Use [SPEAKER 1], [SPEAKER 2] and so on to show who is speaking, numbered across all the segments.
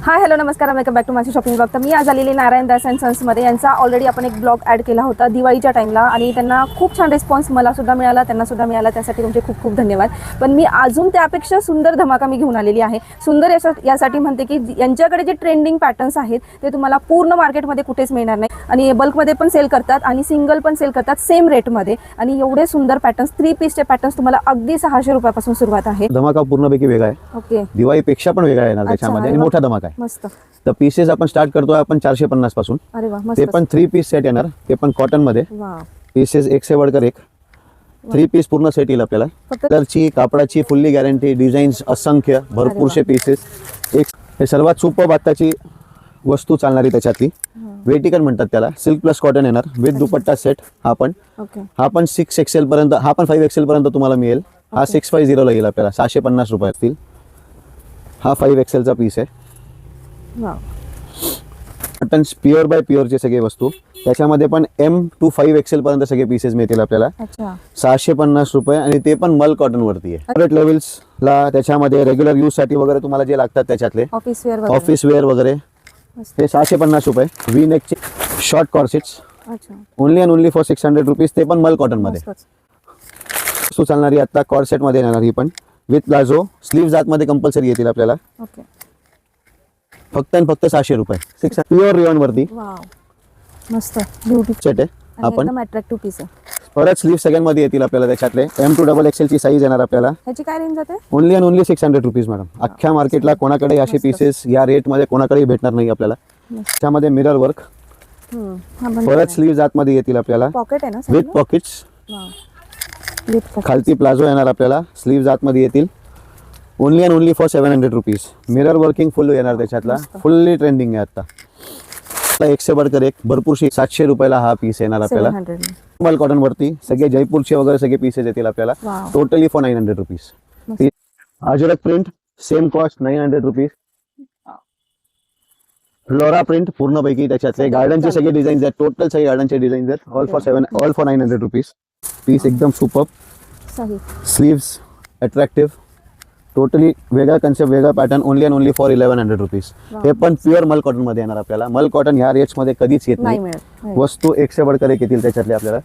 [SPEAKER 1] Hi hello नमस्कार, welcome back to माझी shopping blog. तर मी आज आलेली नारायण दास अँड सन्समध्ये. यांचा ऑलरेडी आपण एक ब्लॉग ॲड केला होता दिवाळीच्या टाईमला आणि त्यांना खूप छान रिस्पॉन्स मलासुद्धा मिळाला, त्यांनासुद्धा मिळाला. त्यासाठी तुमचे खूप खूप धन्यवाद. पण मी अजून त्यापेक्षा सुंदर धमाका मी घेऊन आलेली आहे. सुंदर यासाठी म्हणते की यांच्याकडे जे ट्रेंडिंग पॅटर्न्स आहेत ते तुम्हाला पूर्ण मार्केटमध्ये कुठेच मिळणार नाही आणि बल्कमध्ये पण सेल करतात आणि सिंगल पण सेल करतात सेम रेटमध्ये. आणि एवढे सुंदर पॅटर्न्स, 3 पीसचे पॅटर्न्स तुम्हाला अगदी 600 रुपयापासून सुरुवात आहे.
[SPEAKER 2] धमाका पूर्णपैकी वेगळा आहे.
[SPEAKER 1] ओके,
[SPEAKER 2] दिवाळीपेक्षा पण वेगळा येणार त्याच्यामध्ये आणि मोठा धमाका आहे.
[SPEAKER 1] मस्त.
[SPEAKER 2] तर पीसेस आपण स्टार्ट करतोय आपण 450 पासून.
[SPEAKER 1] अरे वा,
[SPEAKER 2] ते पण 3 पीस सेट येणार, ते पण कॉटन मध्ये. पीसेस एक से बढ़कर एक 3 पीस पूर्ण सेट येईल आपल्याला. कलरची, कापडाची फुल्ली गॅरंटी, डिझाईन्स असंख्य, भरपूरशे पीसेस. एक हे सर्वात सुपर आत्ताची वस्तू चालणारी त्याच्यातली वेटिकन म्हणतात त्याला. सिल्क प्लस कॉटन येणार विथ दुपट्टा सेट. हा पण 6 XL पर्यंत, हा पण 5 XL पर्यंत तुम्हाला मिळेल. हा 650 ला येईल आपल्याला, 650 रुपये असतील. हा 5 XL चा पीस आहे. कॉटन प्युअर बाय प्युअरचे सगळे वस्तू. त्याच्यामध्ये पण M to 5 XL पर्यंत सगळे पीसेस मिळतील आपल्याला. 650 रुपये आणि ते पण मल कॉटन वरती आहे. रेट लेवल्सला त्याच्यामध्ये रेग्युलर यूज साठी वगैरे तुम्हाला जे लागतात त्याच्यातले ऑफिस वेअर वगैरे ते 650 रुपये. वी नेकचे short corsets only and only for 600 rupees. ते पण मल कॉटन मध्ये वस्तू चालणारी आता कॉर्सेट मध्ये येणार. ही पण विथ प्लाझो, स्लीव्ज आतमध्ये कंपल्सरी येतील आपल्याला. फक्त आणि फक्त 600 रुपये. प्युअर रिओन वरती
[SPEAKER 1] मस्त ब्युटी
[SPEAKER 2] सेट आहे. आपण
[SPEAKER 1] एकदम अट्रॅक्टिव्ह पीस आहे.
[SPEAKER 2] परत स्लीव्ह सगळ्यांमध्ये येतील आपल्याला त्याच्यातले. M to XXL ची साईज येणार आपल्याला.
[SPEAKER 1] ह्याची काय रेंज जाते?
[SPEAKER 2] Only and only 600 rupees madam. अख्ख्या मार्केटला कोणाकडे असे पीसेस या रेट मध्ये कोणाकडे भेटणार नाही आपल्याला. त्यामध्ये मिरर वर्क, परत स्लीव्ह आतमध्ये येतील आपल्याला
[SPEAKER 1] पॉकेट आहे ना
[SPEAKER 2] विथ पॉकेट्स. खालती प्लाझो येणार आपल्याला, स्लीव्ह आतमध्ये येतील. Only and only for 700 rupees. Mirror working फुल येणार त्याच्यातला. फुल्ली ट्रेंडिंग आहे आता. एक से बढ़कर एक भरपूरशी 700 रुपयाला हा पीस येणार आपल्याला. मल कॉटन वरती सगळे जयपूरचे वगैरे सगळे पीसेस येतील आपल्याला. Totally for 900 rupees. Ajrak print same cost 900 rupees. Flora print पूर्णपैकी त्याच्यातले गार्डनचे सगळे डिझाईन्स आहेत. टोटल सगळे गार्डनचे डिझाईन्स आहेत. All for 900 rupees. पीस एकदम सुपर. स्लीव्स अट्रॅक्टिव्ह, टोटली वेगळा कन्सेप्ट, वेगळा pattern. Only and only for 1100 rupees. हे पण प्युअर मल कॉटन मध्ये येणार आपल्याला. मल कॉटन ह्या रेट्स मध्ये कधीच येत नाही. वस्तू एक से बढ़कर एक येतील त्याच्यातले आपल्याला.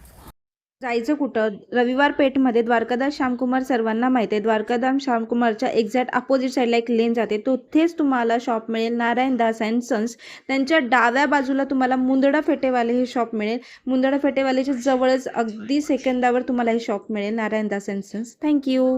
[SPEAKER 3] जायचं कुठं? रविवार पेठमध्ये द्वारकादास श्यामकुमार सर्वांना माहिती आहे. द्वारकादास श्यामकुमारच्या एक्झॅक्ट अपोजिट साईडला एक लेन जाते, तिथेच तुम्हाला शॉप मिळेल नारायण दास अँड सन्स. त्यांच्या डाव्या बाजूला तुम्हाला मुंदडा फेटेवाले हे शॉप मिळेल. मुंदडा फेटेवालेच्या जवळच अगदी सेकंदावर तुम्हाला हे शॉप मिळेल Narayan Das and Sons. Thank you.